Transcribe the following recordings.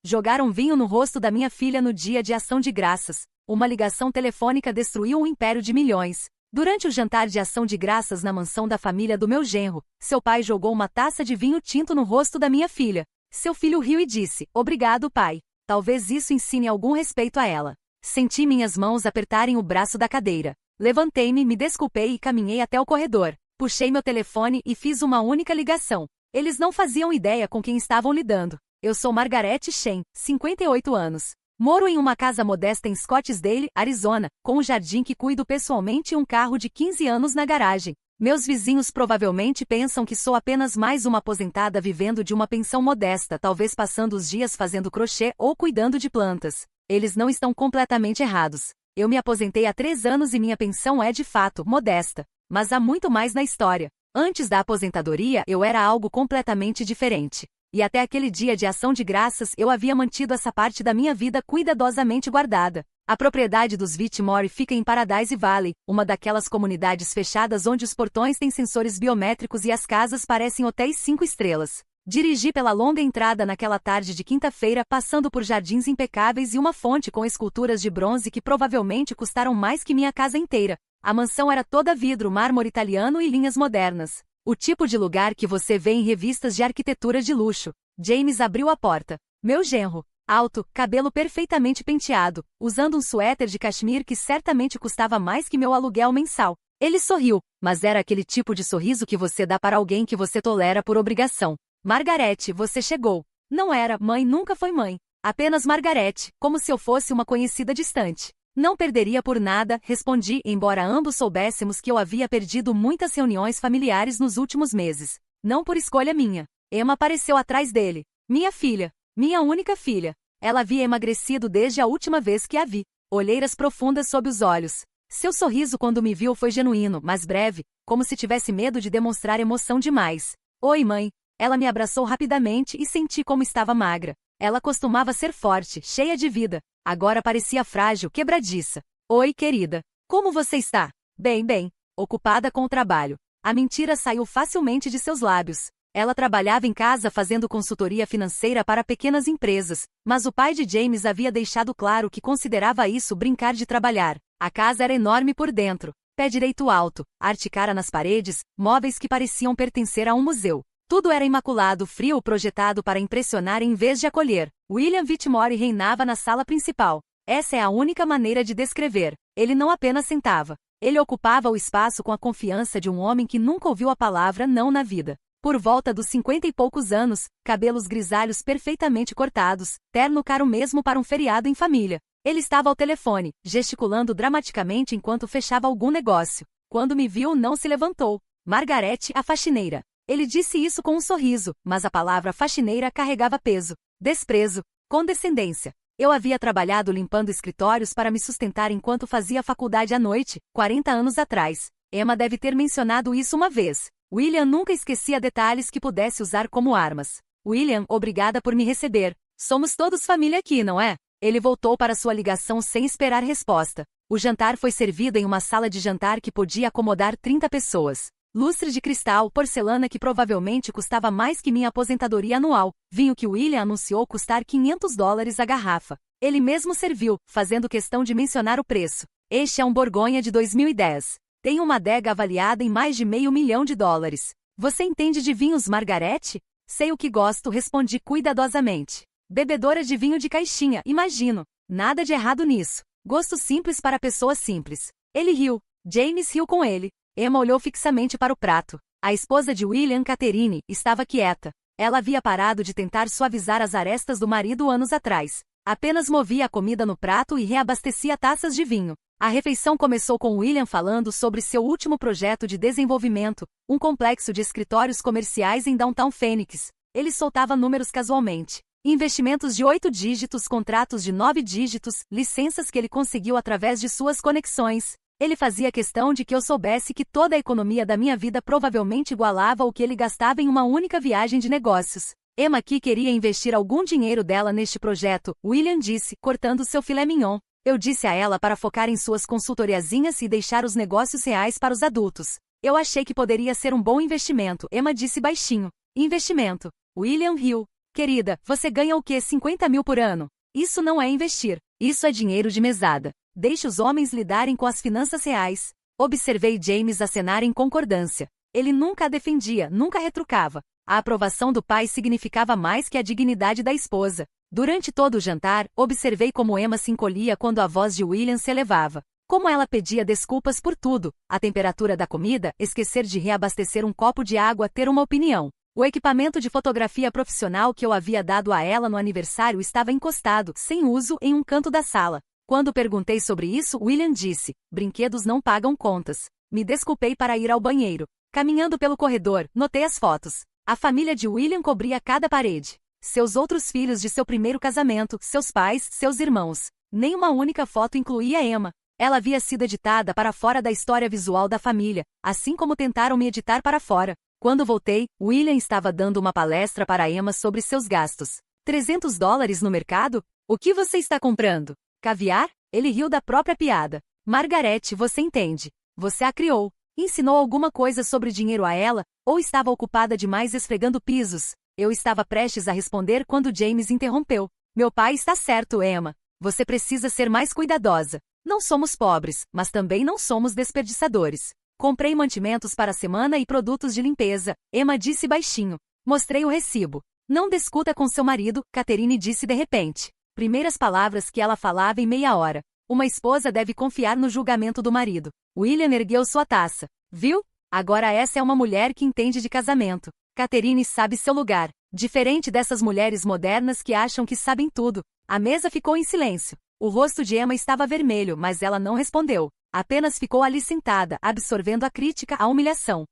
Jogaram vinho no rosto da minha filha no dia de ação de graças. Uma ligação telefônica destruiu um império de milhões. Durante o jantar de ação de graças na mansão da família do meu genro, seu pai jogou uma taça de vinho tinto no rosto da minha filha. Seu filho riu e disse: "Obrigado, pai. Talvez isso ensine algum respeito a ela." Senti minhas mãos apertarem o braço da cadeira. Levantei-me, me desculpei e caminhei até o corredor. Puxei meu telefone e fiz uma única ligação. Eles não faziam ideia com quem estavam lidando. Eu sou Margaret Shen, 58 anos. Moro em uma casa modesta em Scottsdale, Arizona, com um jardim que cuido pessoalmente e um carro de 15 anos na garagem. Meus vizinhos provavelmente pensam que sou apenas mais uma aposentada vivendo de uma pensão modesta, talvez passando os dias fazendo crochê ou cuidando de plantas. Eles não estão completamente errados. Eu me aposentei há 3 anos e minha pensão é de fato modesta. Mas há muito mais na história. Antes da aposentadoria eu era algo completamente diferente. E até aquele dia de ação de graças eu havia mantido essa parte da minha vida cuidadosamente guardada. A propriedade dos Whitmore fica em Paradise Valley, uma daquelas comunidades fechadas onde os portões têm sensores biométricos e as casas parecem hotéis 5 estrelas. Dirigi pela longa entrada naquela tarde de quinta-feira, passando por jardins impecáveis e uma fonte com esculturas de bronze que provavelmente custaram mais que minha casa inteira. A mansão era toda vidro, mármore italiano e linhas modernas. O tipo de lugar que você vê em revistas de arquitetura de luxo. James abriu a porta. Meu genro, alto, cabelo perfeitamente penteado, usando um suéter de cachemir que certamente custava mais que meu aluguel mensal. Ele sorriu, mas era aquele tipo de sorriso que você dá para alguém que você tolera por obrigação. Margaret, você chegou. Não era, mãe nunca foi mãe. Apenas Margaret, como se eu fosse uma conhecida distante. Não perderia por nada, respondi, embora ambos soubéssemos que eu havia perdido muitas reuniões familiares nos últimos meses. Não por escolha minha. Emma apareceu atrás dele. Minha filha. Minha única filha. Ela havia emagrecido desde a última vez que a vi. Olheiras profundas sob os olhos. Seu sorriso quando me viu foi genuíno, mas breve, como se tivesse medo de demonstrar emoção demais. Oi, mãe. Ela me abraçou rapidamente e senti como estava magra. Ela costumava ser forte, cheia de vida. Agora parecia frágil, quebradiça. Oi, querida. Como você está? Bem. Ocupada com o trabalho. A mentira saiu facilmente de seus lábios. Ela trabalhava em casa fazendo consultoria financeira para pequenas empresas, mas o pai de James havia deixado claro que considerava isso brincar de trabalhar. A casa era enorme por dentro. Pé direito alto, arte cara nas paredes, móveis que pareciam pertencer a um museu. Tudo era imaculado, frio, projetado para impressionar em vez de acolher. William Whitmore reinava na sala principal. Essa é a única maneira de descrever. Ele não apenas sentava. Ele ocupava o espaço com a confiança de um homem que nunca ouviu a palavra não na vida. Por volta dos 50 e poucos anos, cabelos grisalhos perfeitamente cortados, terno caro mesmo para um feriado em família. Ele estava ao telefone, gesticulando dramaticamente enquanto fechava algum negócio. Quando me viu, não se levantou. Margaret, a faxineira. Ele disse isso com um sorriso, mas a palavra faxineira carregava peso, desprezo, condescendência. Eu havia trabalhado limpando escritórios para me sustentar enquanto fazia faculdade à noite, 40 anos atrás. Emma deve ter mencionado isso uma vez. William nunca esquecia detalhes que pudesse usar como armas. William, obrigada por me receber. Somos todos família aqui, não é? Ele voltou para sua ligação sem esperar resposta. O jantar foi servido em uma sala de jantar que podia acomodar 30 pessoas. Lustre de cristal, porcelana que provavelmente custava mais que minha aposentadoria anual, vinho que William anunciou custar $500 a garrafa. Ele mesmo serviu, fazendo questão de mencionar o preço. Este é um Borgonha de 2010. Tem uma adega avaliada em mais de $500 mil. Você entende de vinhos, Margaret? Sei o que gosto, respondi cuidadosamente. Bebedora de vinho de caixinha, imagino. Nada de errado nisso. Gosto simples para pessoas simples. Ele riu. James riu com ele. Emma olhou fixamente para o prato. A esposa de William, Catherine, estava quieta. Ela havia parado de tentar suavizar as arestas do marido anos atrás. Apenas movia a comida no prato e reabastecia taças de vinho. A refeição começou com William falando sobre seu último projeto de desenvolvimento, um complexo de escritórios comerciais em Downtown Phoenix. Ele soltava números casualmente. Investimentos de 8 dígitos, contratos de 9 dígitos, licenças que ele conseguiu através de suas conexões. Ele fazia questão de que eu soubesse que toda a economia da minha vida provavelmente igualava o que ele gastava em uma única viagem de negócios. Emma aqui queria investir algum dinheiro dela neste projeto, William disse, cortando seu filé mignon. Eu disse a ela para focar em suas consultoriazinhas e deixar os negócios reais para os adultos. Eu achei que poderia ser um bom investimento, Emma disse baixinho. Investimento. William riu. Querida, você ganha o quê? 50 mil por ano? Isso não é investir. Isso é dinheiro de mesada. Deixe os homens lidarem com as finanças reais. Observei James acenar em concordância. Ele nunca a defendia, nunca retrucava. A aprovação do pai significava mais que a dignidade da esposa. Durante todo o jantar, observei como Emma se encolhia quando a voz de William se elevava. Como ela pedia desculpas por tudo, a temperatura da comida, esquecer de reabastecer um copo de água, ter uma opinião. O equipamento de fotografia profissional que eu havia dado a ela no aniversário estava encostado, sem uso, em um canto da sala. Quando perguntei sobre isso, William disse: brinquedos não pagam contas. Me desculpei para ir ao banheiro. Caminhando pelo corredor, notei as fotos. A família de William cobria cada parede. Seus outros filhos de seu primeiro casamento, seus pais, seus irmãos. Nem uma única foto incluía Emma. Ela havia sido editada para fora da história visual da família, assim como tentaram me editar para fora. Quando voltei, William estava dando uma palestra para Emma sobre seus gastos. $300 no mercado? O que você está comprando? Caviar? Ele riu da própria piada. Margarete, você entende. Você a criou. Ensinou alguma coisa sobre dinheiro a ela, ou estava ocupada demais esfregando pisos? Eu estava prestes a responder quando James interrompeu. Meu pai está certo, Emma. Você precisa ser mais cuidadosa. Não somos pobres, mas também não somos desperdiçadores. Comprei mantimentos para a semana e produtos de limpeza, Emma disse baixinho. Mostrei o recibo. Não discuta com seu marido, Catherine disse de repente. Primeiras palavras que ela falava em meia hora. Uma esposa deve confiar no julgamento do marido. William ergueu sua taça. Viu? Agora essa é uma mulher que entende de casamento. Catherine sabe seu lugar. Diferente dessas mulheres modernas que acham que sabem tudo. A mesa ficou em silêncio. O rosto de Emma estava vermelho, mas ela não respondeu. Apenas ficou ali sentada, absorvendo a crítica, a humilhação.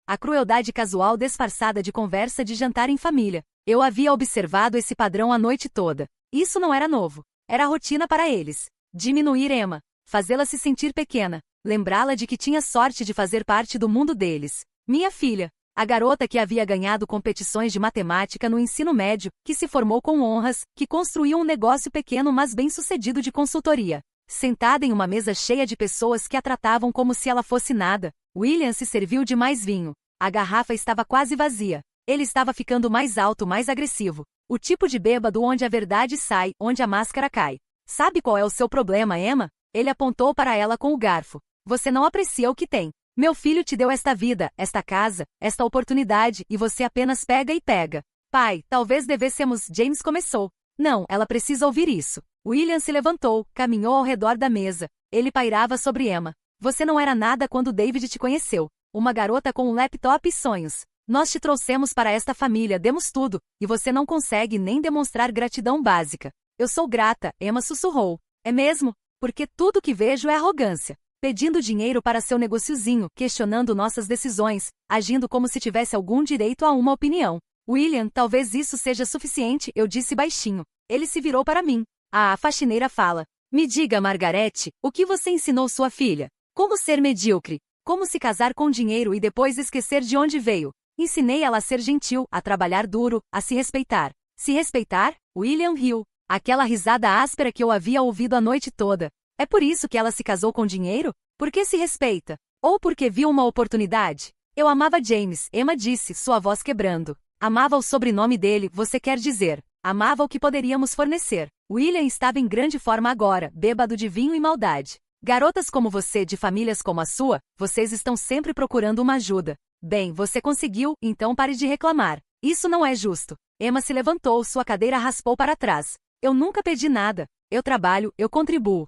A crueldade casual disfarçada de conversa de jantar em família. Eu havia observado esse padrão a noite toda. Isso não era novo. Era rotina para eles. Diminuir Emma. Fazê-la se sentir pequena. Lembrá-la de que tinha sorte de fazer parte do mundo deles. Minha filha. A garota que havia ganhado competições de matemática no ensino médio, que se formou com honras, que construiu um negócio pequeno mas bem-sucedido de consultoria. Sentada em uma mesa cheia de pessoas que a tratavam como se ela fosse nada, William se serviu de mais vinho. A garrafa estava quase vazia. Ele estava ficando mais alto, mais agressivo. O tipo de bêbado onde a verdade sai, onde a máscara cai. Sabe qual é o seu problema, Emma? Ele apontou para ela com o garfo. Você não aprecia o que tem. Meu filho te deu esta vida, esta casa, esta oportunidade, e você apenas pega e pega. Pai, talvez devêssemos... James começou. Não, ela precisa ouvir isso. William se levantou, caminhou ao redor da mesa. Ele pairava sobre Emma. Você não era nada quando David te conheceu. Uma garota com um laptop e sonhos. Nós te trouxemos para esta família, demos tudo, e você não consegue nem demonstrar gratidão básica. Eu sou grata, Emma sussurrou. É mesmo? Porque tudo que vejo é arrogância. Pedindo dinheiro para seu negociozinho, questionando nossas decisões, agindo como se tivesse algum direito a uma opinião. William, talvez isso seja suficiente, eu disse baixinho. Ele se virou para mim. A faxineira fala. Me diga, Margarete, o que você ensinou sua filha? Como ser medíocre? Como se casar com dinheiro e depois esquecer de onde veio? Ensinei ela a ser gentil, a trabalhar duro, a se respeitar. Se respeitar? William riu. Aquela risada áspera que eu havia ouvido a noite toda. É por isso que ela se casou com dinheiro? Porque se respeita? Ou porque viu uma oportunidade? Eu amava James, Emma disse, sua voz quebrando. Amava o sobrenome dele, você quer dizer. Amava o que poderíamos fornecer. William estava em grande forma agora, bêbado de vinho e maldade. Garotas como você, de famílias como a sua, vocês estão sempre procurando uma ajuda. Bem, você conseguiu, então pare de reclamar. Isso não é justo. Emma se levantou, sua cadeira raspou para trás. Eu nunca pedi nada. Eu trabalho, eu contribuo.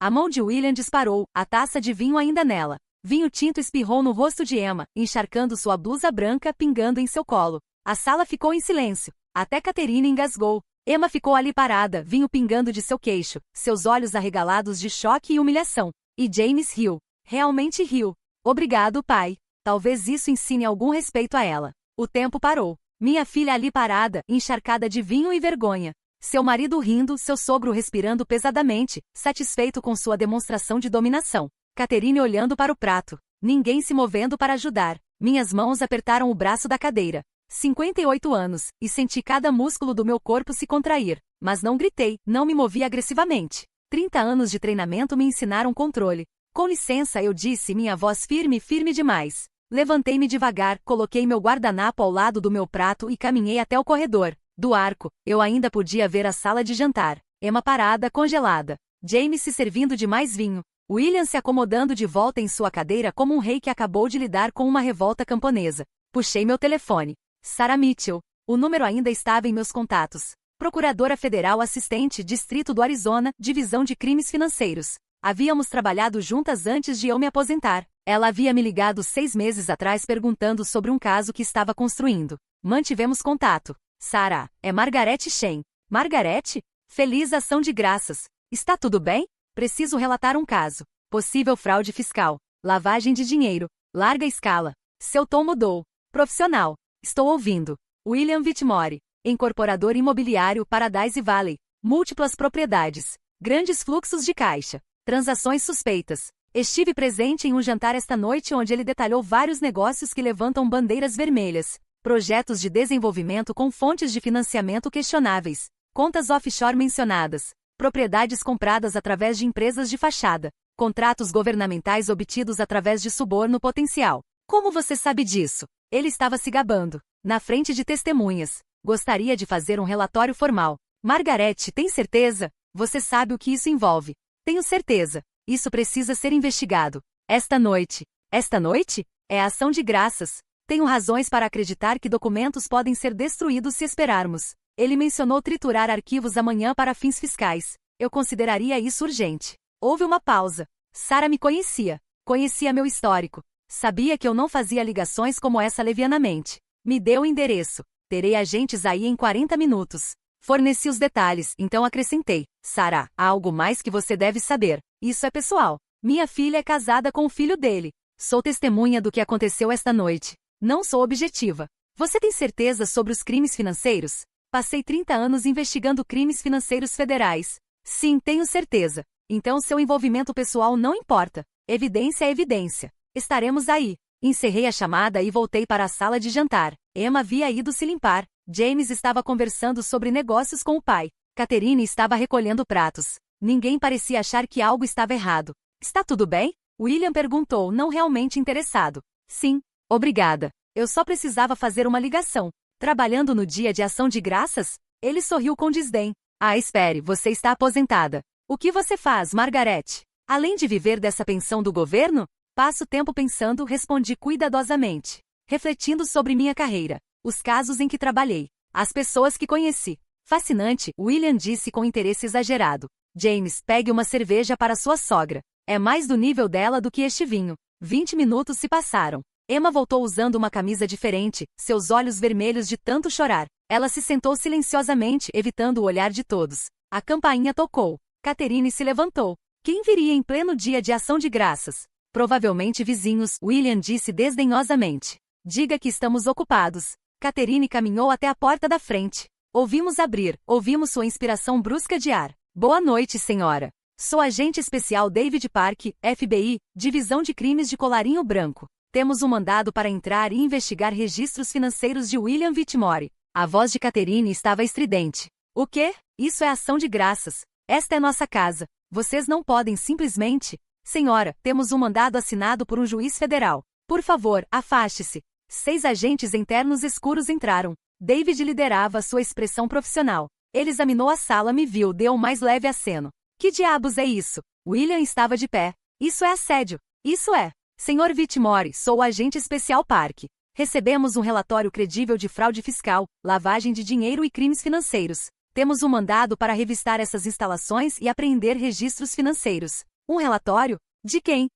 A mão de William disparou, a taça de vinho ainda nela. Vinho tinto espirrou no rosto de Emma, encharcando sua blusa branca, pingando em seu colo. A sala ficou em silêncio. Até Catherine engasgou. Emma ficou ali parada, vinho pingando de seu queixo, seus olhos arregalados de choque e humilhação. E James riu. Realmente riu. Obrigado, pai. Talvez isso ensine algum respeito a ela. O tempo parou. Minha filha ali parada, encharcada de vinho e vergonha. Seu marido rindo, seu sogro respirando pesadamente, satisfeito com sua demonstração de dominação. Catherine olhando para o prato. Ninguém se movendo para ajudar. Minhas mãos apertaram o braço da cadeira. 58 anos, e senti cada músculo do meu corpo se contrair. Mas não gritei, não me movi agressivamente. 30 anos de treinamento me ensinaram controle. Com licença, eu disse, minha voz firme demais. Levantei-me devagar, coloquei meu guardanapo ao lado do meu prato e caminhei até o corredor. Do arco, eu ainda podia ver a sala de jantar. Emma parada, congelada. James se servindo de mais vinho. William se acomodando de volta em sua cadeira como um rei que acabou de lidar com uma revolta camponesa. Puxei meu telefone. Sarah Mitchell. O número ainda estava em meus contatos. Procuradora Federal Assistente, Distrito do Arizona, Divisão de Crimes Financeiros. Havíamos trabalhado juntas antes de eu me aposentar. Ela havia me ligado 6 meses atrás perguntando sobre um caso que estava construindo. Mantivemos contato. Sarah, é Margaret Shen. Margaret? Feliz ação de graças. Está tudo bem? Preciso relatar um caso. Possível fraude fiscal. Lavagem de dinheiro. Larga escala. Seu tom mudou. Profissional. Estou ouvindo. William Whitmore. Incorporador imobiliário Paradise Valley. Múltiplas propriedades. Grandes fluxos de caixa. Transações suspeitas. Estive presente em um jantar esta noite onde ele detalhou vários negócios que levantam bandeiras vermelhas. Projetos de desenvolvimento com fontes de financiamento questionáveis. Contas offshore mencionadas. Propriedades compradas através de empresas de fachada. Contratos governamentais obtidos através de suborno potencial. Como você sabe disso? Ele estava se gabando. Na frente de testemunhas. Gostaria de fazer um relatório formal. Margaret, tem certeza? Você sabe o que isso envolve. Tenho certeza. Isso precisa ser investigado. Esta noite. Esta noite? É ação de graças. Tenho razões para acreditar que documentos podem ser destruídos se esperarmos. Ele mencionou triturar arquivos amanhã para fins fiscais. Eu consideraria isso urgente. Houve uma pausa. Sarah me conhecia. Conhecia meu histórico. Sabia que eu não fazia ligações como essa levianamente. Me deu o endereço. Terei agentes aí em 40 minutos. Forneci os detalhes, então acrescentei. Sarah, há algo mais que você deve saber. Isso é pessoal. Minha filha é casada com o filho dele. Sou testemunha do que aconteceu esta noite. Não sou objetiva. Você tem certeza sobre os crimes financeiros? Passei 30 anos investigando crimes financeiros federais. Sim, tenho certeza. Então seu envolvimento pessoal não importa. Evidência é evidência. Estaremos aí. Encerrei a chamada e voltei para a sala de jantar. Emma havia ido se limpar. James estava conversando sobre negócios com o pai. Catherine estava recolhendo pratos. Ninguém parecia achar que algo estava errado. Está tudo bem? William perguntou, não realmente interessado. Sim, obrigada. Eu só precisava fazer uma ligação. Trabalhando no dia de ação de graças? Ele sorriu com desdém. Ah, espere, você está aposentada. O que você faz, Margaret? Além de viver dessa pensão do governo? Passo tempo pensando, respondi cuidadosamente. Refletindo sobre minha carreira. Os casos em que trabalhei. As pessoas que conheci. Fascinante, William disse com interesse exagerado. James, pegue uma cerveja para sua sogra. É mais do nível dela do que este vinho. 20 minutos se passaram. Emma voltou usando uma camisa diferente, seus olhos vermelhos de tanto chorar. Ela se sentou silenciosamente, evitando o olhar de todos. A campainha tocou. Catherine se levantou. Quem viria em pleno dia de ação de graças? Provavelmente vizinhos, William disse desdenhosamente. Diga que estamos ocupados. Catherine caminhou até a porta da frente. Ouvimos abrir, ouvimos sua inspiração brusca de ar. Boa noite, senhora. Sou agente especial David Park, FBI, Divisão de Crimes de Colarinho Branco. Temos um mandado para entrar e investigar registros financeiros de William Whitmore. A voz de Catherine estava estridente. O quê? Isso é ação de graças. Esta é nossa casa. Vocês não podem simplesmente... Senhora, temos um mandado assinado por um juiz federal. Por favor, afaste-se. 6 agentes internos escuros entraram. David liderava sua expressão profissional. Ele examinou a sala, me viu, deu um mais leve aceno. Que diabos é isso? William estava de pé. Isso é assédio. Isso é. Senhor Whitmore, sou o agente especial Park. Recebemos um relatório credível de fraude fiscal, lavagem de dinheiro e crimes financeiros. Temos um mandado para revistar essas instalações e apreender registros financeiros. Um relatório? De quem?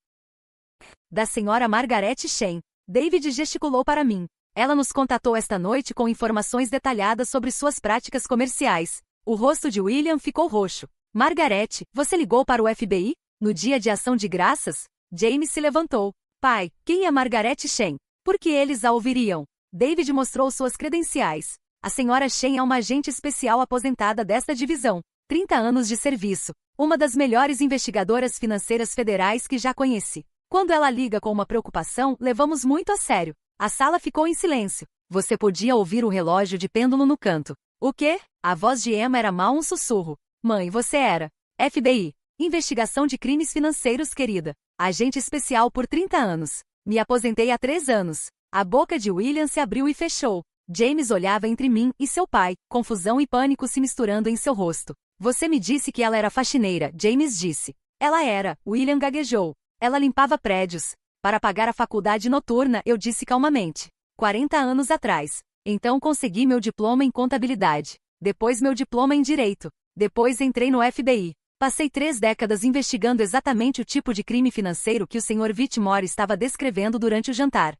Da senhora Margaret Shen. David gesticulou para mim. Ela nos contatou esta noite com informações detalhadas sobre suas práticas comerciais. O rosto de William ficou roxo. Margaret, você ligou para o FBI? No dia de ação de graças? James se levantou. Pai, quem é Margaret Shen? Por que eles a ouviriam? David mostrou suas credenciais. A senhora Shen é uma agente especial aposentada desta divisão. 30 anos de serviço. Uma das melhores investigadoras financeiras federais que já conheci. Quando ela liga com uma preocupação, levamos muito a sério. A sala ficou em silêncio. Você podia ouvir o relógio de pêndulo no canto. O quê? A voz de Emma era mal um sussurro. Mãe, você era. FBI. Investigação de crimes financeiros, querida. Agente especial por 30 anos. Me aposentei há 3 anos. A boca de William se abriu e fechou. James olhava entre mim e seu pai, confusão e pânico se misturando em seu rosto. Você me disse que ela era faxineira, James disse. Ela era, William gaguejou. Ela limpava prédios. Para pagar a faculdade noturna, eu disse calmamente. 40 anos atrás. Então consegui meu diploma em contabilidade. Depois meu diploma em direito. Depois entrei no FBI. Passei 3 décadas investigando exatamente o tipo de crime financeiro que o Sr. Whitmore estava descrevendo durante o jantar.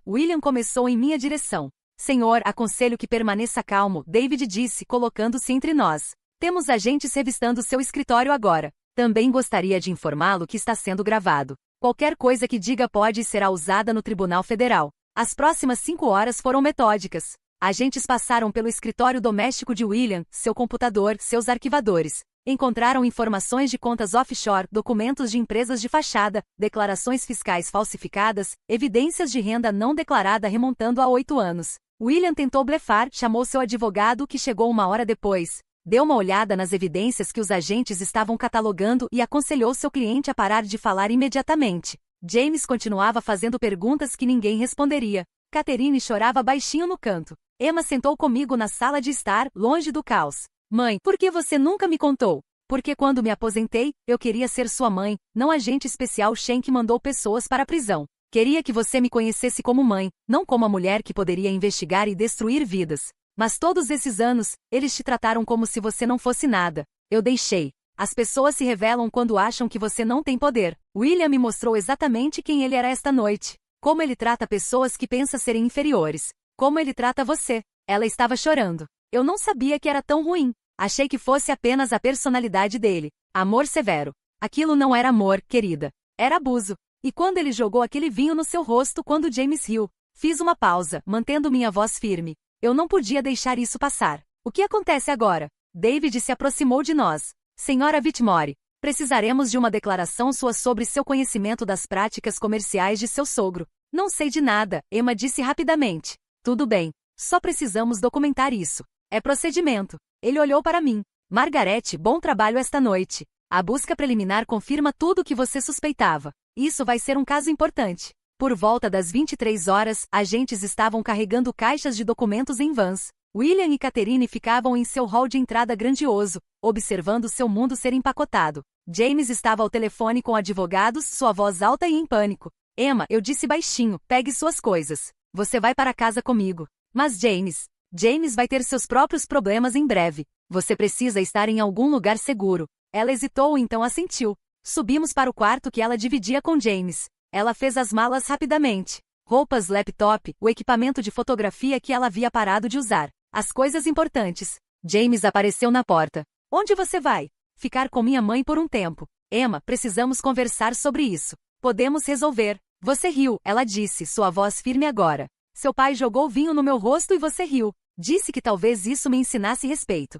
William começou em minha direção. Senhor, aconselho que permaneça calmo, David disse, colocando-se entre nós. Temos agentes revistando seu escritório agora. Também gostaria de informá-lo que está sendo gravado. Qualquer coisa que diga pode e será usada no Tribunal Federal. As próximas 5 horas foram metódicas. Agentes passaram pelo escritório doméstico de William, seu computador, seus arquivadores. Encontraram informações de contas offshore, documentos de empresas de fachada, declarações fiscais falsificadas, evidências de renda não declarada remontando a 8 anos. William tentou blefar, chamou seu advogado, que chegou 1 hora depois. Deu uma olhada nas evidências que os agentes estavam catalogando e aconselhou seu cliente a parar de falar imediatamente. James continuava fazendo perguntas que ninguém responderia. Catherine chorava baixinho no canto. Emma sentou comigo na sala de estar, longe do caos. Mãe, por que você nunca me contou? Porque quando me aposentei, eu queria ser sua mãe, não agente especial Shen que mandou pessoas para a prisão. Queria que você me conhecesse como mãe, não como a mulher que poderia investigar e destruir vidas. Mas todos esses anos, eles te trataram como se você não fosse nada. Eu deixei. As pessoas se revelam quando acham que você não tem poder. William me mostrou exatamente quem ele era esta noite. Como ele trata pessoas que pensa serem inferiores. Como ele trata você. Ela estava chorando. Eu não sabia que era tão ruim. Achei que fosse apenas a personalidade dele. Amor severo. Aquilo não era amor, querida. Era abuso. E quando ele jogou aquele vinho no seu rosto quando James riu, fiz uma pausa, mantendo minha voz firme. Eu não podia deixar isso passar. O que acontece agora? David se aproximou de nós. Senhora Whitmore, precisaremos de uma declaração sua sobre seu conhecimento das práticas comerciais de seu sogro. Não sei de nada, Emma disse rapidamente. Tudo bem. Só precisamos documentar isso. É procedimento. Ele olhou para mim. Margarete, bom trabalho esta noite. A busca preliminar confirma tudo o que você suspeitava. Isso vai ser um caso importante. Por volta das 23 horas, agentes estavam carregando caixas de documentos em vans. William e Catherine ficavam em seu hall de entrada grandioso, observando seu mundo ser empacotado. James estava ao telefone com advogados, sua voz alta e em pânico. Emma, eu disse baixinho, pegue suas coisas. Você vai para casa comigo. Mas James vai ter seus próprios problemas em breve. Você precisa estar em algum lugar seguro. Ela hesitou e então assentiu. Subimos para o quarto que ela dividia com James. Ela fez as malas rapidamente. Roupas, laptop, o equipamento de fotografia que ela havia parado de usar. As coisas importantes. James apareceu na porta. Onde você vai? Ficar com minha mãe por um tempo. Emma, precisamos conversar sobre isso. Podemos resolver. Você riu, ela disse, sua voz firme agora. Seu pai jogou vinho no meu rosto e você riu. Disse que talvez isso me ensinasse respeito.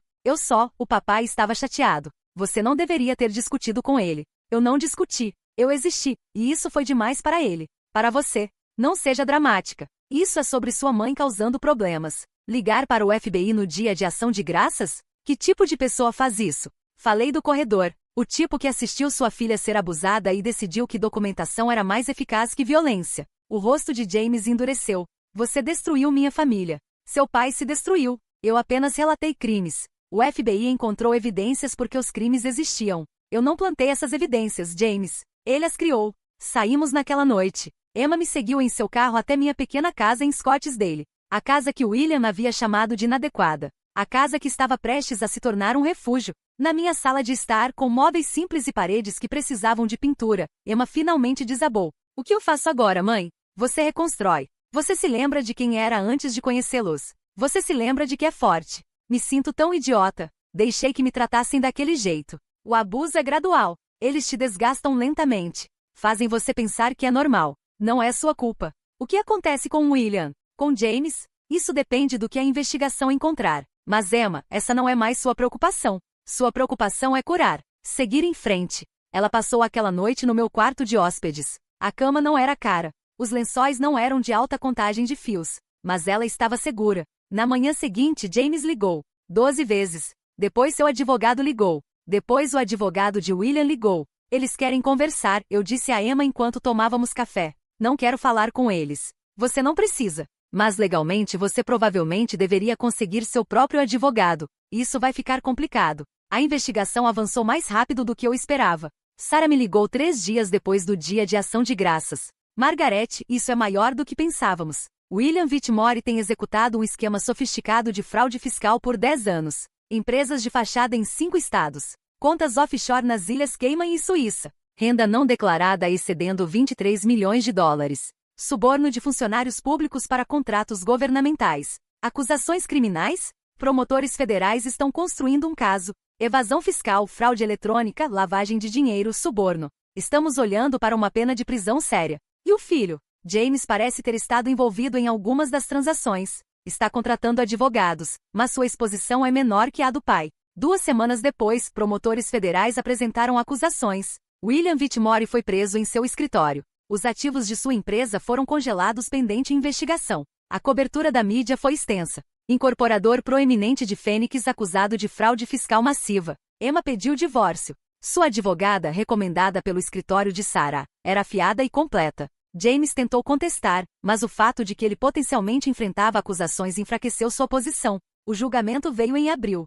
O papai estava chateado. Você não deveria ter discutido com ele. Eu não discuti. Eu existi, e isso foi demais para ele. Para você. Não seja dramática. Isso é sobre sua mãe causando problemas. Ligar para o FBI no dia de ação de graças? Que tipo de pessoa faz isso? Falei do corredor. O tipo que assistiu sua filha ser abusada e decidiu que documentação era mais eficaz que violência. O rosto de James endureceu. Você destruiu minha família. Seu pai se destruiu. Eu apenas relatei crimes. O FBI encontrou evidências porque os crimes existiam. Eu não plantei essas evidências, James. Ele as criou. Saímos naquela noite. Emma me seguiu em seu carro até minha pequena casa em Scottsdale. A casa que William havia chamado de inadequada. A casa que estava prestes a se tornar um refúgio. Na minha sala de estar, com móveis simples e paredes que precisavam de pintura, Emma finalmente desabou. O que eu faço agora, mãe? Você reconstrói. Você se lembra de quem era antes de conhecê-los. Você se lembra de que é forte. Me sinto tão idiota. Deixei que me tratassem daquele jeito. O abuso é gradual. Eles te desgastam lentamente. Fazem você pensar que é normal. Não é sua culpa. O que acontece com William? Com James? Isso depende do que a investigação encontrar. Mas Emma, essa não é mais sua preocupação. Sua preocupação é curar. Seguir em frente. Ela passou aquela noite no meu quarto de hóspedes. A cama não era cara. Os lençóis não eram de alta contagem de fios. Mas ela estava segura. Na manhã seguinte, James ligou. 12 vezes. Depois seu advogado ligou. Depois o advogado de William ligou. Eles querem conversar, eu disse a Emma enquanto tomávamos café. Não quero falar com eles. Você não precisa. Mas legalmente você provavelmente deveria conseguir seu próprio advogado. Isso vai ficar complicado. A investigação avançou mais rápido do que eu esperava. Sarah me ligou 3 dias depois do dia de ação de graças. Margaret, isso é maior do que pensávamos. William Whitmore tem executado um esquema sofisticado de fraude fiscal por 10 anos. Empresas de fachada em 5 estados. Contas offshore nas Ilhas Cayman e Suíça. Renda não declarada excedendo 23 milhões de dólares. Suborno de funcionários públicos para contratos governamentais. Acusações criminais? Promotores federais estão construindo um caso. Evasão fiscal, fraude eletrônica, lavagem de dinheiro, suborno. Estamos olhando para uma pena de prisão séria. E o filho? James parece ter estado envolvido em algumas das transações. Está contratando advogados, mas sua exposição é menor que a do pai. 2 semanas depois, promotores federais apresentaram acusações. William Whitmore foi preso em seu escritório. Os ativos de sua empresa foram congelados pendente investigação. A cobertura da mídia foi extensa. Incorporador proeminente de Fênix acusado de fraude fiscal massiva. Emma pediu divórcio. Sua advogada, recomendada pelo escritório de Sarah, era afiada e completa. James tentou contestar, mas o fato de que ele potencialmente enfrentava acusações enfraqueceu sua posição. O julgamento veio em abril.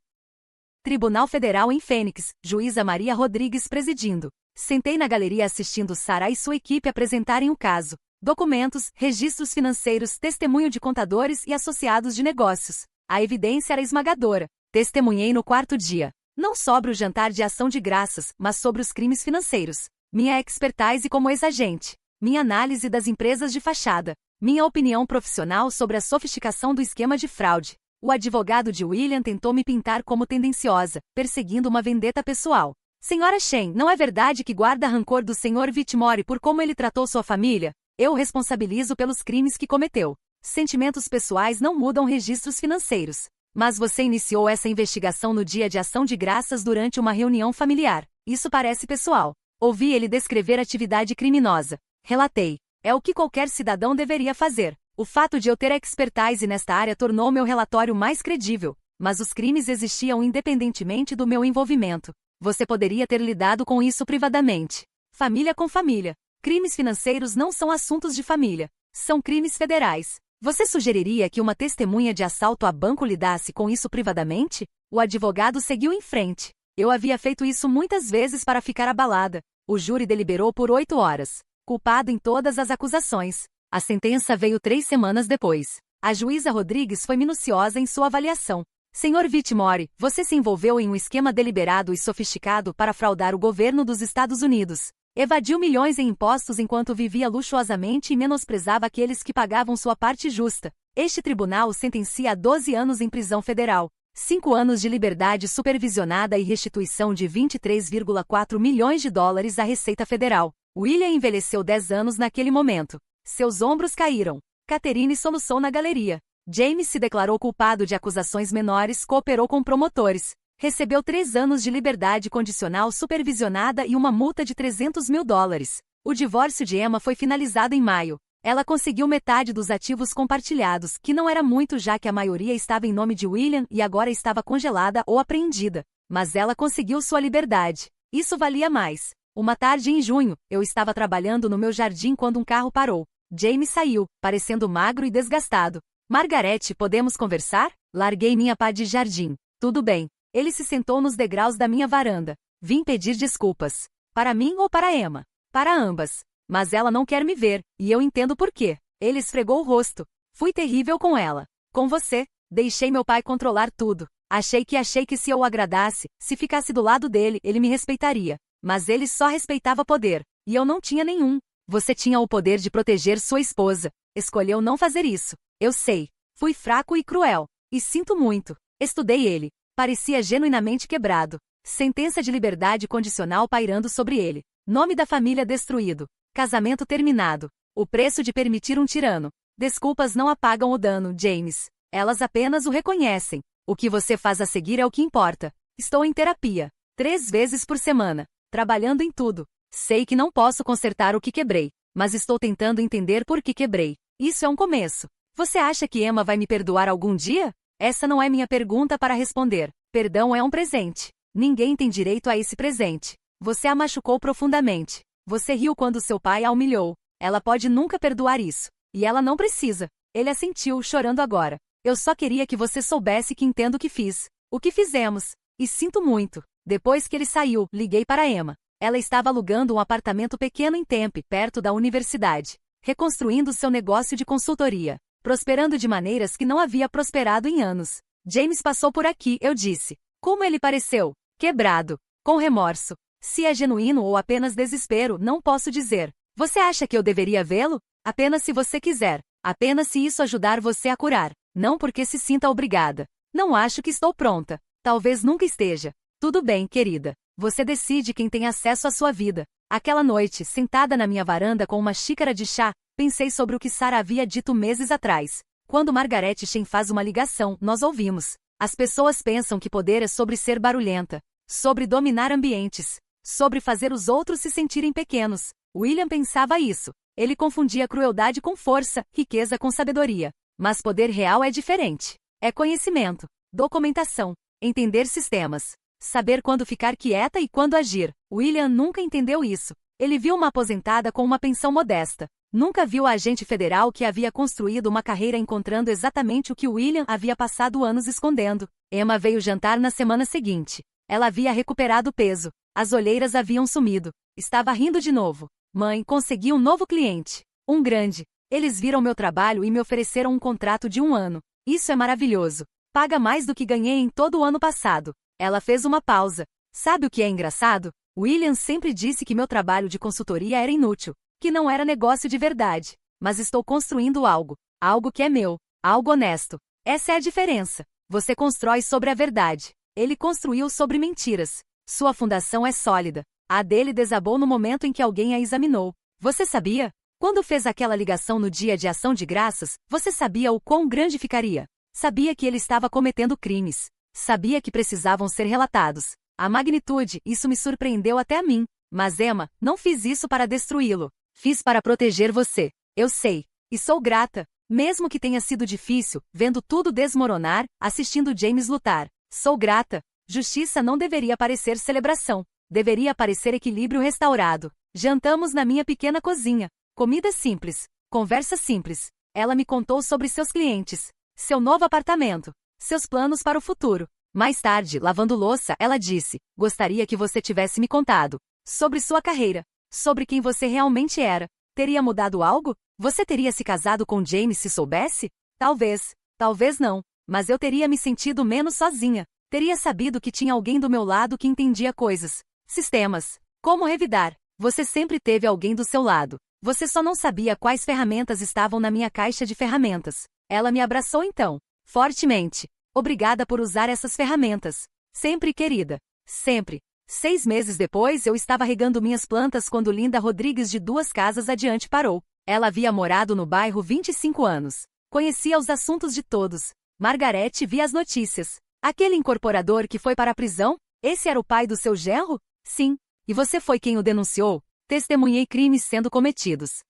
Tribunal Federal em Fênix, juíza Maria Rodrigues presidindo. Sentei na galeria assistindo Sarah e sua equipe apresentarem o caso. Documentos, registros financeiros, testemunho de contadores e associados de negócios. A evidência era esmagadora. Testemunhei no 4º dia. Não sobre o jantar de ação de graças, mas sobre os crimes financeiros. Minha expertise como ex-agente. Minha análise das empresas de fachada. Minha opinião profissional sobre a sofisticação do esquema de fraude. O advogado de William tentou me pintar como tendenciosa, perseguindo uma vendetta pessoal. Senhora Shen, não é verdade que guarda rancor do Sr. Whitmore por como ele tratou sua família? Eu o responsabilizo pelos crimes que cometeu. Sentimentos pessoais não mudam registros financeiros. Mas você iniciou essa investigação no dia de ação de graças durante uma reunião familiar. Isso parece pessoal. Ouvi ele descrever atividade criminosa. Relatei. É o que qualquer cidadão deveria fazer. O fato de eu ter expertise nesta área tornou meu relatório mais credível, mas os crimes existiam independentemente do meu envolvimento. Você poderia ter lidado com isso privadamente. Família com família. Crimes financeiros não são assuntos de família. São crimes federais. Você sugeriria que uma testemunha de assalto a banco lidasse com isso privadamente? O advogado seguiu em frente. Eu havia feito isso muitas vezes para ficar abalada. O júri deliberou por 8 horas. Culpado em todas as acusações. A sentença veio 3 semanas depois. A juíza Rodrigues foi minuciosa em sua avaliação. Sr. Whitmore, você se envolveu em um esquema deliberado e sofisticado para fraudar o governo dos Estados Unidos. Evadiu milhões em impostos enquanto vivia luxuosamente e menosprezava aqueles que pagavam sua parte justa. Este tribunal o sentencia a 12 anos em prisão federal, 5 anos de liberdade supervisionada e restituição de 23,4 milhões de dólares à Receita Federal. William envelheceu 10 anos naquele momento. Seus ombros caíram. Catherine soluçou na galeria. James se declarou culpado de acusações menores, cooperou com promotores. Recebeu 3 anos de liberdade condicional supervisionada e uma multa de 300 mil dólares. O divórcio de Emma foi finalizado em maio. Ela conseguiu metade dos ativos compartilhados, que não era muito já que a maioria estava em nome de William e agora estava congelada ou apreendida. Mas ela conseguiu sua liberdade. Isso valia mais. Uma tarde em junho, eu estava trabalhando no meu jardim quando um carro parou. James saiu, parecendo magro e desgastado. Margaret, podemos conversar? Larguei minha pá de jardim. Tudo bem. Ele se sentou nos degraus da minha varanda. Vim pedir desculpas. Para mim ou para Emma? Para ambas. Mas ela não quer me ver, e eu entendo por quê. Ele esfregou o rosto. Fui terrível com ela. Com você, deixei meu pai controlar tudo. Achei que se eu o agradasse, se ficasse do lado dele, ele me respeitaria. Mas ele só respeitava poder, e eu não tinha nenhum. Você tinha o poder de proteger sua esposa. Escolheu não fazer isso. Eu sei. Fui fraco e cruel. E sinto muito. Estudei ele. Parecia genuinamente quebrado. Sentença de liberdade condicional pairando sobre ele. Nome da família destruído. Casamento terminado. O preço de permitir um tirano. Desculpas não apagam o dano, James. Elas apenas o reconhecem. O que você faz a seguir é o que importa. Estou em terapia. 3 vezes por semana. Trabalhando em tudo. Sei que não posso consertar o que quebrei. Mas estou tentando entender por que quebrei. Isso é um começo. Você acha que Emma vai me perdoar algum dia? Essa não é minha pergunta para responder. Perdão é um presente. Ninguém tem direito a esse presente. Você a machucou profundamente. Você riu quando seu pai a humilhou. Ela pode nunca perdoar isso. E ela não precisa. Ele assentiu, chorando agora. Eu só queria que você soubesse que entendo o que fiz. O que fizemos. E sinto muito. Depois que ele saiu, liguei para Emma. Ela estava alugando um apartamento pequeno em Tempe, perto da universidade. Reconstruindo seu negócio de consultoria. Prosperando de maneiras que não havia prosperado em anos. James passou por aqui, eu disse. Como ele pareceu? Quebrado. Com remorso. Se é genuíno ou apenas desespero, não posso dizer. Você acha que eu deveria vê-lo? Apenas se você quiser. Apenas se isso ajudar você a curar. Não porque se sinta obrigada. Não acho que estou pronta. Talvez nunca esteja. Tudo bem, querida. Você decide quem tem acesso à sua vida. Aquela noite, sentada na minha varanda com uma xícara de chá, pensei sobre o que Sarah havia dito meses atrás. Quando Margaret Chen faz uma ligação, nós ouvimos. As pessoas pensam que poder é sobre ser barulhenta, sobre dominar ambientes, sobre fazer os outros se sentirem pequenos. William pensava isso. Ele confundia crueldade com força, riqueza com sabedoria. Mas poder real é diferente. É conhecimento, documentação, entender sistemas, saber quando ficar quieta e quando agir. William nunca entendeu isso. Ele viu uma aposentada com uma pensão modesta. Nunca viu a agente federal que havia construído uma carreira encontrando exatamente o que William havia passado anos escondendo. Emma veio jantar na semana seguinte. Ela havia recuperado peso. As olheiras haviam sumido. Estava rindo de novo. Mãe, consegui um novo cliente. Um grande. Eles viram meu trabalho e me ofereceram um contrato de 1 ano. Isso é maravilhoso. Paga mais do que ganhei em todo o ano passado. Ela fez uma pausa. Sabe o que é engraçado? William sempre disse que meu trabalho de consultoria era inútil, que não era negócio de verdade. Mas estou construindo algo. Algo que é meu. Algo honesto. Essa é a diferença. Você constrói sobre a verdade. Ele construiu sobre mentiras. Sua fundação é sólida. A dele desabou no momento em que alguém a examinou. Você sabia? Quando fez aquela ligação no dia de ação de graças, você sabia o quão grande ficaria? Sabia que ele estava cometendo crimes. Sabia que precisavam ser relatados. A magnitude, isso me surpreendeu até a mim. Mas Emma, não fiz isso para destruí-lo. Fiz para proteger você. Eu sei. E sou grata. Mesmo que tenha sido difícil, vendo tudo desmoronar, assistindo James lutar. Sou grata. Justiça não deveria parecer celebração. Deveria parecer equilíbrio restaurado. Jantamos na minha pequena cozinha. Comida simples. Conversa simples. Ela me contou sobre seus clientes. Seu novo apartamento. Seus planos para o futuro. Mais tarde, lavando louça, ela disse: gostaria que você tivesse me contado. Sobre sua carreira. Sobre quem você realmente era. Teria mudado algo? Você teria se casado com James se soubesse? Talvez. Talvez não. Mas eu teria me sentido menos sozinha. Teria sabido que tinha alguém do meu lado que entendia coisas. Sistemas. Como revidar. Você sempre teve alguém do seu lado. Você só não sabia quais ferramentas estavam na minha caixa de ferramentas. Ela me abraçou então. Fortemente. Obrigada por usar essas ferramentas. Sempre, querida. Sempre. 6 meses depois eu estava regando minhas plantas quando Linda Rodrigues de 2 casas adiante parou. Ela havia morado no bairro 25 anos. Conhecia os assuntos de todos. Margarete via as notícias. Aquele incorporador que foi para a prisão? Esse era o pai do seu genro? Sim. E você foi quem o denunciou? Testemunhei crimes sendo cometidos.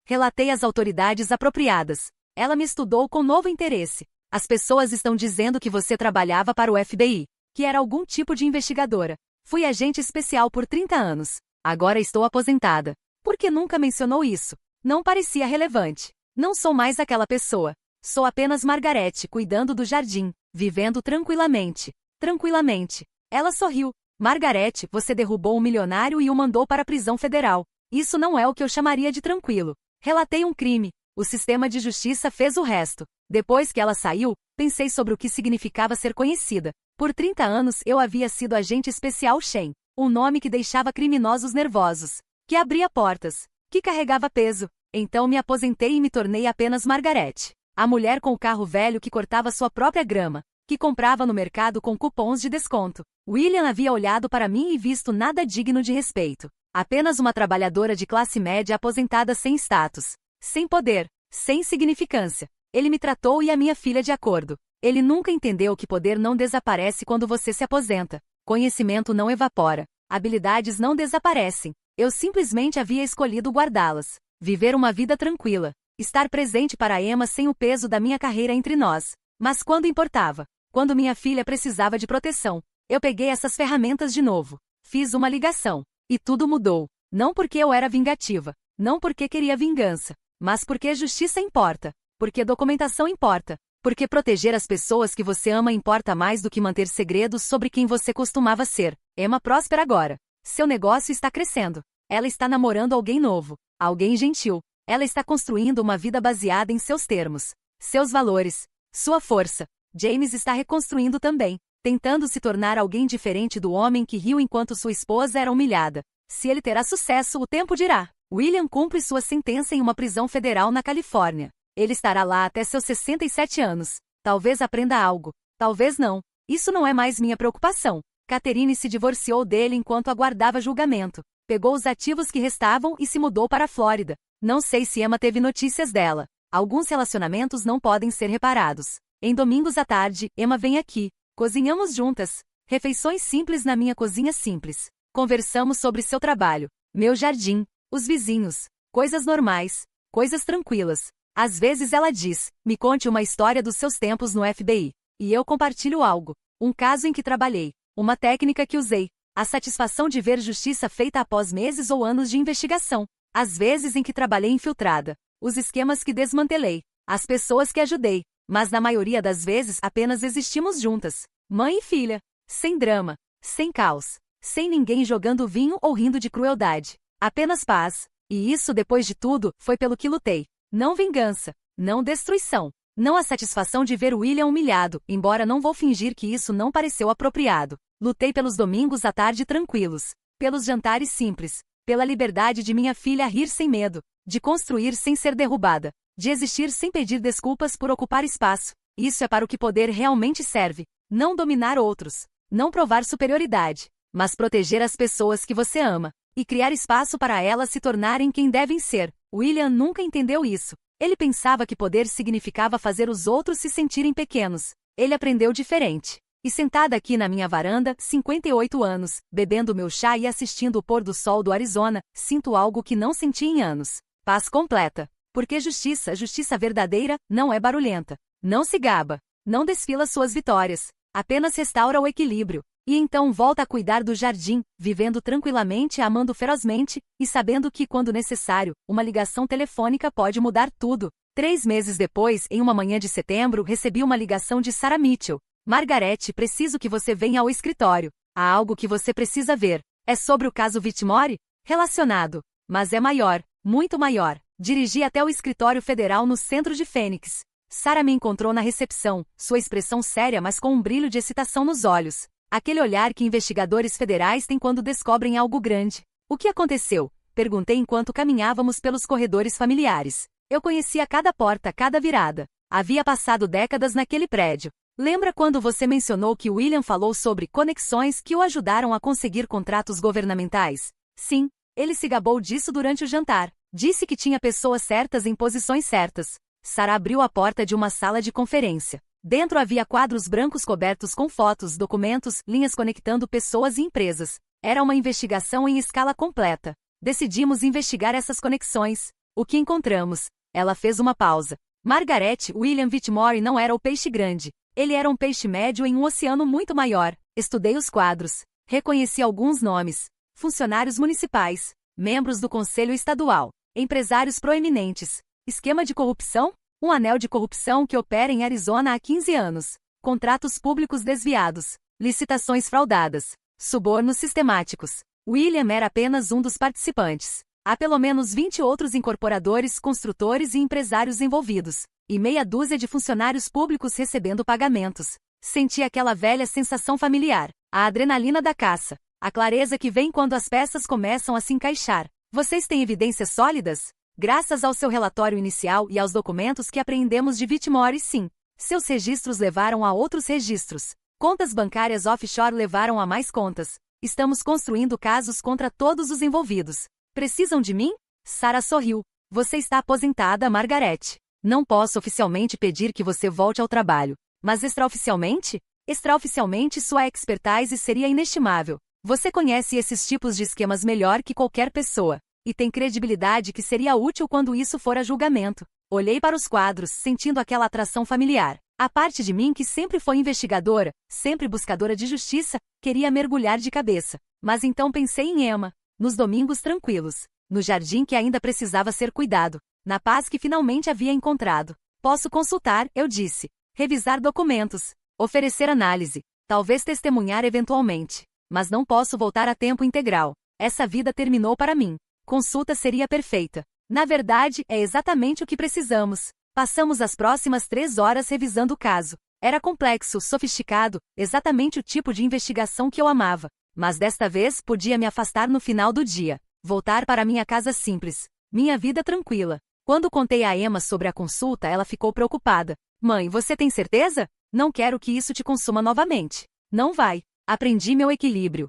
Relatei às autoridades apropriadas. Ela me estudou com novo interesse. As pessoas estão dizendo que você trabalhava para o FBI, que era algum tipo de investigadora. Fui agente especial por 30 anos. Agora estou aposentada. Por que nunca mencionou isso? Não parecia relevante. Não sou mais aquela pessoa. Sou apenas Margarete, cuidando do jardim, vivendo tranquilamente. Tranquilamente. Ela sorriu. Margarete, você derrubou um milionário e o mandou para a prisão federal. Isso não é o que eu chamaria de tranquilo. Relatei um crime. O sistema de justiça fez o resto. Depois que ela saiu, pensei sobre o que significava ser conhecida. Por 30 anos eu havia sido agente especial Shen, um nome que deixava criminosos nervosos, que abria portas, que carregava peso. Então me aposentei e me tornei apenas Margarete, a mulher com o carro velho que cortava sua própria grama, que comprava no mercado com cupons de desconto. William havia olhado para mim e visto nada digno de respeito. Apenas uma trabalhadora de classe média aposentada sem status, sem poder, sem significância. Ele me tratou e a minha filha de acordo. Ele nunca entendeu que poder não desaparece quando você se aposenta. Conhecimento não evapora. Habilidades não desaparecem. Eu simplesmente havia escolhido guardá-las. Viver uma vida tranquila. Estar presente para Emma sem o peso da minha carreira entre nós. Mas quando importava, quando minha filha precisava de proteção, eu peguei essas ferramentas de novo. Fiz uma ligação. E tudo mudou. Não porque eu era vingativa. Não porque queria vingança, mas porque justiça importa. Porque documentação importa. Porque proteger as pessoas que você ama importa mais do que manter segredos sobre quem você costumava ser. Emma próspera agora. Seu negócio está crescendo. Ela está namorando alguém novo. Alguém gentil. Ela está construindo uma vida baseada em seus termos. Seus valores. Sua força. James está reconstruindo também. Tentando se tornar alguém diferente do homem que riu enquanto sua esposa era humilhada. Se ele terá sucesso, o tempo dirá. William cumpre sua sentença em uma prisão federal na Califórnia. Ele estará lá até seus 67 anos. Talvez aprenda algo. Talvez não. Isso não é mais minha preocupação. Catherine se divorciou dele enquanto aguardava julgamento. Pegou os ativos que restavam e se mudou para a Flórida. Não sei se Emma teve notícias dela. Alguns relacionamentos não podem ser reparados. Em domingos à tarde, Emma vem aqui. Cozinhamos juntas. Refeições simples na minha cozinha simples. Conversamos sobre seu trabalho, meu jardim, os vizinhos. Coisas normais. Coisas tranquilas. Às vezes ela diz, me conte uma história dos seus tempos no FBI. E eu compartilho algo. Um caso em que trabalhei. Uma técnica que usei. A satisfação de ver justiça feita após meses ou anos de investigação. Às vezes em que trabalhei infiltrada. Os esquemas que desmantelei. As pessoas que ajudei. Mas na maioria das vezes apenas existimos juntas. Mãe e filha. Sem drama. Sem caos. Sem ninguém jogando vinho ou rindo de crueldade. Apenas paz. E isso, depois de tudo, foi pelo que lutei. Não vingança. Não destruição. Não a satisfação de ver William humilhado, embora não vou fingir que isso não pareceu apropriado. Lutei pelos domingos à tarde tranquilos. Pelos jantares simples. Pela liberdade de minha filha rir sem medo. De construir sem ser derrubada. De existir sem pedir desculpas por ocupar espaço. Isso é para o que poder realmente serve. Não dominar outros. Não provar superioridade. Mas proteger as pessoas que você ama. E criar espaço para elas se tornarem quem devem ser. William nunca entendeu isso. Ele pensava que poder significava fazer os outros se sentirem pequenos. Ele aprendeu diferente. E sentada aqui na minha varanda, 58 anos, bebendo meu chá e assistindo o pôr do sol do Arizona, sinto algo que não senti em anos. Paz completa. Porque justiça verdadeira, não é barulhenta. Não se gaba. Não desfila suas vitórias. Apenas restaura o equilíbrio. E então volta a cuidar do jardim, vivendo tranquilamente, amando ferozmente, e sabendo que, quando necessário, uma ligação telefônica pode mudar tudo. 3 meses depois, em uma manhã de setembro, recebi uma ligação de Sarah Mitchell. Margarete, preciso que você venha ao escritório. Há algo que você precisa ver. É sobre o caso Whitmore? Relacionado. Mas é maior, muito maior. Dirigi até o escritório federal no centro de Phoenix. Sarah me encontrou na recepção, sua expressão séria mas com um brilho de excitação nos olhos. Aquele olhar que investigadores federais têm quando descobrem algo grande. O que aconteceu? Perguntei enquanto caminhávamos pelos corredores familiares. Eu conhecia cada porta, cada virada. Havia passado décadas naquele prédio. Lembra quando você mencionou que William falou sobre conexões que o ajudaram a conseguir contratos governamentais? Sim, ele se gabou disso durante o jantar. Disse que tinha pessoas certas em posições certas. Sarah abriu a porta de uma sala de conferência. Dentro havia quadros brancos cobertos com fotos, documentos, linhas conectando pessoas e empresas. Era uma investigação em escala completa. Decidimos investigar essas conexões. O que encontramos? Ela fez uma pausa. Margaret, William Whitmore não era o peixe grande. Ele era um peixe médio em um oceano muito maior. Estudei os quadros. Reconheci alguns nomes. Funcionários municipais. Membros do Conselho Estadual. Empresários proeminentes. Esquema de corrupção? Um anel de corrupção que opera em Arizona há 15 anos. Contratos públicos desviados. Licitações fraudadas. Subornos sistemáticos. William era apenas um dos participantes. Há pelo menos 20 outros incorporadores, construtores e empresários envolvidos. E meia dúzia de funcionários públicos recebendo pagamentos. Senti aquela velha sensação familiar. A adrenalina da caça. A clareza que vem quando as peças começam a se encaixar. Vocês têm evidências sólidas? Graças ao seu relatório inicial e aos documentos que apreendemos de Whitmore, sim. Seus registros levaram a outros registros. Contas bancárias offshore levaram a mais contas. Estamos construindo casos contra todos os envolvidos. Precisam de mim? Sarah sorriu. Você está aposentada, Margaret. Não posso oficialmente pedir que você volte ao trabalho. Mas extraoficialmente? Extraoficialmente sua expertise seria inestimável. Você conhece esses tipos de esquemas melhor que qualquer pessoa. E tem credibilidade que seria útil quando isso for a julgamento. Olhei para os quadros, sentindo aquela atração familiar. A parte de mim que sempre foi investigadora, sempre buscadora de justiça, queria mergulhar de cabeça. Mas então pensei em Emma. Nos domingos tranquilos. no jardim que ainda precisava ser cuidado, na paz que finalmente havia encontrado. Posso consultar, eu disse. Revisar documentos, oferecer análise, talvez testemunhar eventualmente. Mas não posso voltar a tempo integral. Essa vida terminou para mim. Consulta seria perfeita. Na verdade, é exatamente o que precisamos. Passamos as próximas 3 horas revisando o caso. Era complexo, sofisticado, exatamente o tipo de investigação que eu amava. Mas desta vez podia me afastar no final do dia. Voltar para minha casa simples. Minha vida tranquila. Quando contei a Emma sobre a consulta, ela ficou preocupada. Mãe, você tem certeza? Não quero que isso te consuma novamente. Não vai. Aprendi meu equilíbrio.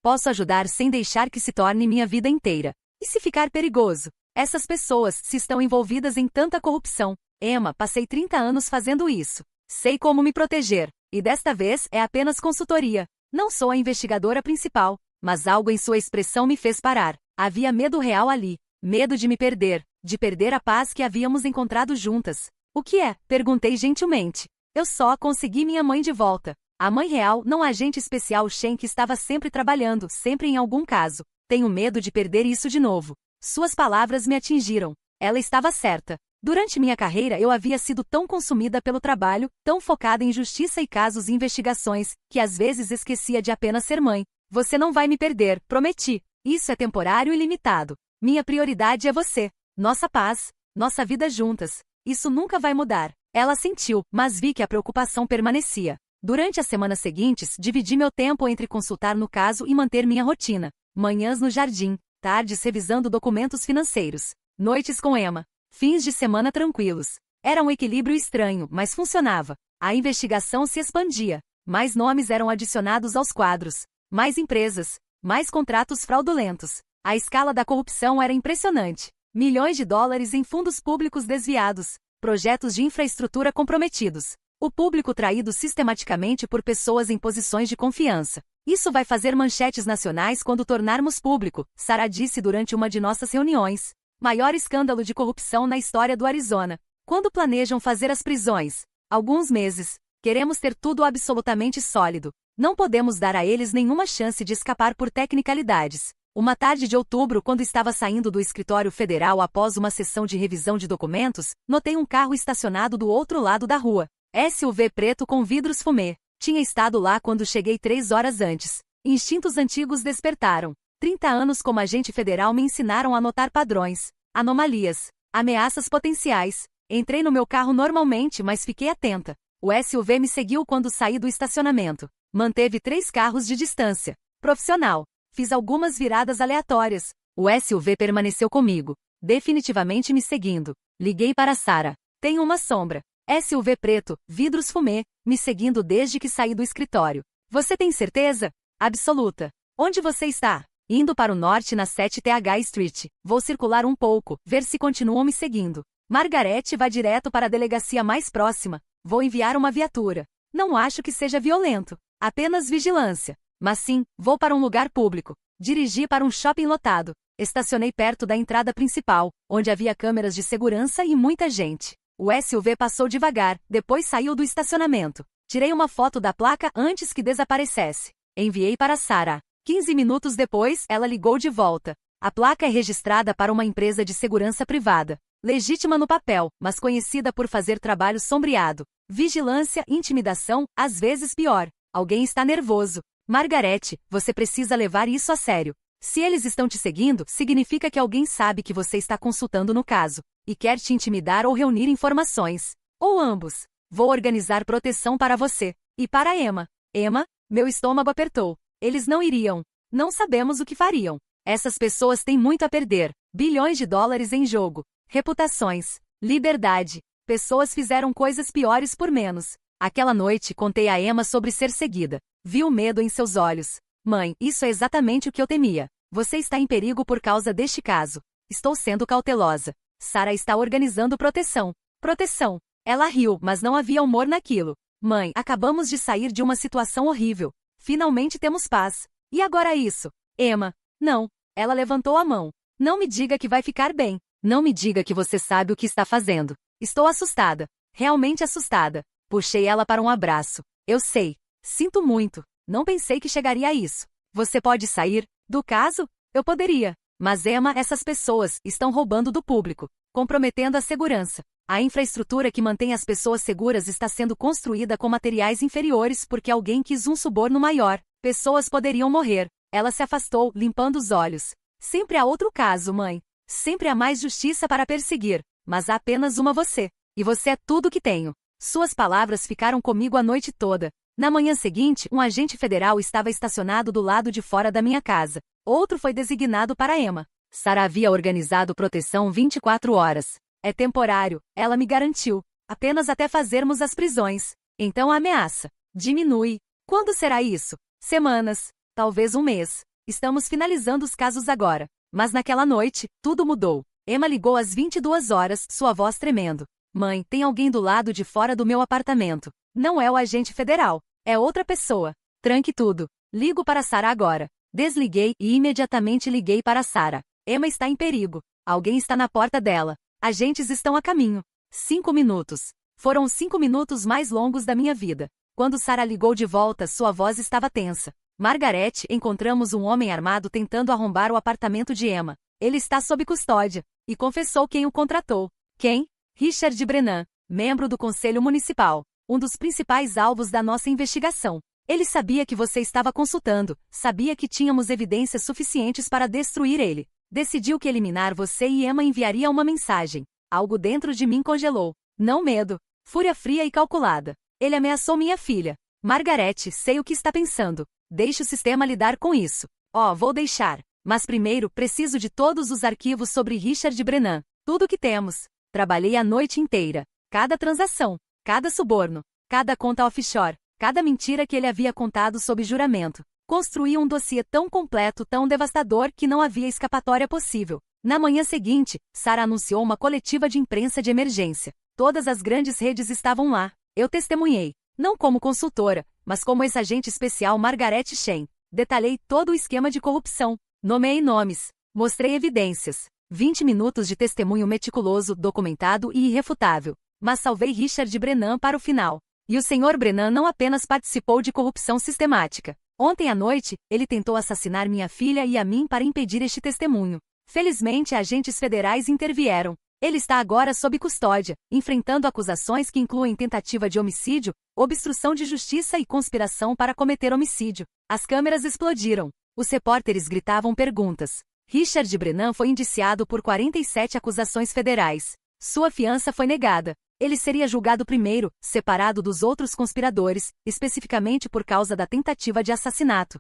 Posso ajudar sem deixar que se torne minha vida inteira. E se ficar perigoso? Essas pessoas se estão envolvidas em tanta corrupção. Emma, passei 30 anos fazendo isso. Sei como me proteger. E desta vez é apenas consultoria. Não sou a investigadora principal. Mas algo em sua expressão me fez parar. Havia medo real ali. Medo de me perder. De perder a paz que havíamos encontrado juntas. O que é? Perguntei gentilmente. Eu só consegui minha mãe de volta. A mãe real, não a agente especial Shen que estava sempre trabalhando, sempre em algum caso. Tenho medo de perder isso de novo. Suas palavras me atingiram. Ela estava certa. Durante minha carreira eu havia sido tão consumida pelo trabalho, tão focada em justiça e casos e investigações, que às vezes esquecia de apenas ser mãe. Você não vai me perder, prometi. Isso é temporário e limitado. Minha prioridade é você. Nossa paz, nossa vida juntas. Isso nunca vai mudar. Ela sentiu, mas vi que a preocupação permanecia. Durante as semanas seguintes, dividi meu tempo entre consultar no caso e manter minha rotina. Manhãs no jardim, tardes revisando documentos financeiros, noites com Emma, fins de semana tranquilos. Era um equilíbrio estranho, mas funcionava. A investigação se expandia. Mais nomes eram adicionados aos quadros. Mais empresas. Mais contratos fraudulentos. A escala da corrupção era impressionante. Milhões de dólares em fundos públicos desviados. Projetos de infraestrutura comprometidos. O público traído sistematicamente por pessoas em posições de confiança. Isso vai fazer manchetes nacionais quando tornarmos público, Sarah disse durante uma de nossas reuniões. Maior escândalo de corrupção na história do Arizona. Quando planejam fazer as prisões? Alguns meses. Queremos ter tudo absolutamente sólido. Não podemos dar a eles nenhuma chance de escapar por tecnicalidades. Uma tarde de outubro, quando estava saindo do escritório federal após uma sessão de revisão de documentos, notei um carro estacionado do outro lado da rua. SUV preto com vidros fumê. Tinha estado lá quando cheguei 3 horas antes. Instintos antigos despertaram. 30 anos como agente federal me ensinaram a notar padrões, anomalias, ameaças potenciais. Entrei no meu carro normalmente, mas fiquei atenta. O SUV me seguiu quando saí do estacionamento. Manteve 3 carros de distância. Profissional. Fiz algumas viradas aleatórias. O SUV permaneceu comigo, definitivamente me seguindo. Liguei para Sarah. Tem uma sombra. SUV preto, vidros fumê, me seguindo desde que saí do escritório. Você tem certeza? Absoluta. Onde você está? Indo para o norte na 7th Street. Vou circular um pouco, ver se continuam me seguindo. Margarete vai direto para a delegacia mais próxima. Vou enviar uma viatura. Não acho que seja violento. Apenas vigilância. Mas sim, vou para um lugar público. Dirigi para um shopping lotado. Estacionei perto da entrada principal, onde havia câmeras de segurança e muita gente. O SUV passou devagar, depois saiu do estacionamento. Tirei uma foto da placa antes que desaparecesse. Enviei para Sarah. 15 minutos depois, ela ligou de volta. A placa é registrada para uma empresa de segurança privada. Legítima no papel, mas conhecida por fazer trabalho sombreado. Vigilância, intimidação, às vezes pior. Alguém está nervoso. Margarete, você precisa levar isso a sério. Se eles estão te seguindo, significa que alguém sabe que você está consultando no caso, e quer te intimidar ou reunir informações. Ou ambos. Vou organizar proteção para você. E para Emma. Emma? Meu estômago apertou. Eles não iriam. Não sabemos o que fariam. Essas pessoas têm muito a perder. Bilhões de dólares em jogo. Reputações. Liberdade. Pessoas fizeram coisas piores por menos. Aquela noite contei a Emma sobre ser seguida. Vi o medo em seus olhos. Mãe, isso é exatamente o que eu temia. Você está em perigo por causa deste caso. Estou sendo cautelosa. Sarah está organizando proteção. Proteção. Ela riu, mas não havia humor naquilo. Mãe, acabamos de sair de uma situação horrível. Finalmente temos paz. E agora isso? Emma. Não. Ela levantou a mão. Não me diga que vai ficar bem. Não me diga que você sabe o que está fazendo. Estou assustada. Realmente assustada. Puxei ela para um abraço. Eu sei. Sinto muito. Não pensei que chegaria a isso. Você pode sair? Do caso? Eu poderia. Mas Emma, essas pessoas estão roubando do público, comprometendo a segurança. A infraestrutura que mantém as pessoas seguras está sendo construída com materiais inferiores porque alguém quis um suborno maior. Pessoas poderiam morrer. Ela se afastou, limpando os olhos. Sempre há outro caso, mãe. Sempre há mais justiça para perseguir. Mas há apenas uma você. E você é tudo que tenho. Suas palavras ficaram comigo a noite toda. Na manhã seguinte, um agente federal estava estacionado do lado de fora da minha casa. Outro foi designado para Emma. Sarah havia organizado proteção 24 horas. É temporário, ela me garantiu. Apenas até fazermos as prisões. Então a ameaça diminui. Quando será isso? Semanas. Talvez um mês. Estamos finalizando os casos agora. Mas naquela noite, tudo mudou. Emma ligou às 22 horas, sua voz tremendo. Mãe, tem alguém do lado de fora do meu apartamento. Não é o agente federal. É outra pessoa. Tranque tudo. Ligo para Sarah agora. Desliguei e imediatamente liguei para Sarah. Emma está em perigo. Alguém está na porta dela. Agentes estão a caminho. 5 minutos. Foram os 5 minutos mais longos da minha vida. Quando Sarah ligou de volta, sua voz estava tensa. Margaret, encontramos um homem armado tentando arrombar o apartamento de Emma. Ele está sob custódia. E confessou quem o contratou. Quem? Richard Brennan, membro do Conselho Municipal. Um dos principais alvos da nossa investigação. Ele sabia que você estava consultando. Sabia que tínhamos evidências suficientes para destruir ele. Decidiu que eliminar você e Emma enviaria uma mensagem. Algo dentro de mim congelou. Não medo. Fúria fria e calculada. Ele ameaçou minha filha. Margaret, sei o que está pensando. Deixe o sistema lidar com isso. Vou deixar. Mas primeiro, preciso de todos os arquivos sobre Richard Brennan. Tudo o que temos. Trabalhei a noite inteira. Cada transação. Cada suborno. Cada conta offshore. Cada mentira que ele havia contado sob juramento. Construí um dossiê tão completo, tão devastador, que não havia escapatória possível. Na manhã seguinte, Sarah anunciou uma coletiva de imprensa de emergência. Todas as grandes redes estavam lá. Eu testemunhei. Não como consultora, mas como ex-agente especial Margaret Chen. Detalhei todo o esquema de corrupção. Nomeei nomes. Mostrei evidências. 20 minutos de testemunho meticuloso, documentado e irrefutável. Mas salvei Richard Brennan para o final. E o Sr. Brennan não apenas participou de corrupção sistemática. Ontem à noite, ele tentou assassinar minha filha e a mim para impedir este testemunho. Felizmente, agentes federais intervieram. Ele está agora sob custódia, enfrentando acusações que incluem tentativa de homicídio, obstrução de justiça e conspiração para cometer homicídio. As câmeras explodiram. Os repórteres gritavam perguntas. Richard Brennan foi indiciado por 47 acusações federais. Sua fiança foi negada. Ele seria julgado primeiro, separado dos outros conspiradores, especificamente por causa da tentativa de assassinato.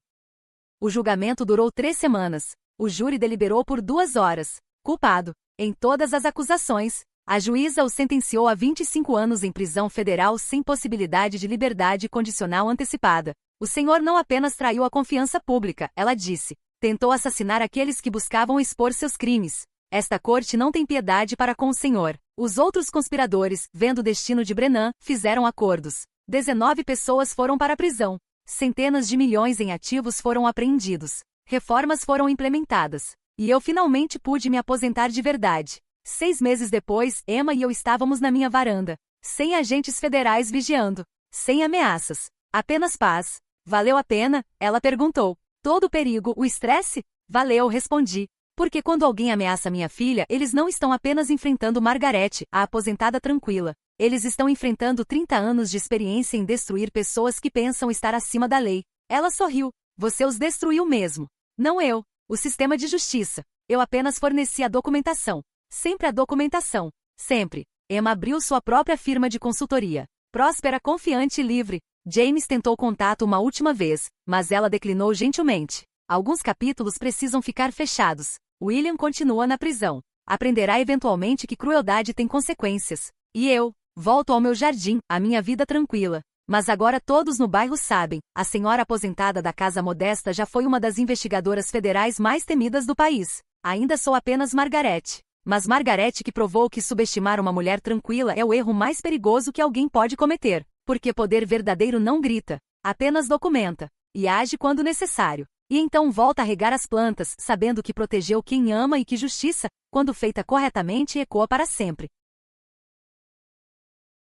O julgamento durou 3 semanas. O júri deliberou por 2 horas. Culpado. Em todas as acusações, a juíza o sentenciou a 25 anos em prisão federal sem possibilidade de liberdade condicional antecipada. O senhor não apenas traiu a confiança pública, ela disse. Tentou assassinar aqueles que buscavam expor seus crimes. Esta corte não tem piedade para com o senhor. Os outros conspiradores, vendo o destino de Brennan, fizeram acordos. 19 pessoas foram para a prisão. Centenas de milhões em ativos foram apreendidos. Reformas foram implementadas. E eu finalmente pude me aposentar de verdade. 6 meses depois, Emma e eu estávamos na minha varanda. Sem agentes federais vigiando. Sem ameaças. Apenas paz. Valeu a pena? Ela perguntou. Todo o perigo, o estresse? Valeu, respondi. Porque quando alguém ameaça minha filha, eles não estão apenas enfrentando Margaret, a aposentada tranquila. Eles estão enfrentando 30 anos de experiência em destruir pessoas que pensam estar acima da lei. Ela sorriu. Você os destruiu mesmo. Não eu. O sistema de justiça. Eu apenas forneci a documentação. Sempre a documentação. Sempre. Emma abriu sua própria firma de consultoria. Próspera, confiante e livre. James tentou contato uma última vez, mas ela declinou gentilmente. Alguns capítulos precisam ficar fechados. William continua na prisão. Aprenderá eventualmente que crueldade tem consequências. E eu, volto ao meu jardim, à minha vida tranquila. Mas agora todos no bairro sabem, a senhora aposentada da casa modesta já foi uma das investigadoras federais mais temidas do país. Ainda sou apenas Margaret. Mas Margaret que provou que subestimar uma mulher tranquila é o erro mais perigoso que alguém pode cometer. Porque poder verdadeiro não grita, apenas documenta. E age quando necessário. E então volta a regar as plantas, sabendo que protegeu quem ama e que justiça, quando feita corretamente, ecoa para sempre.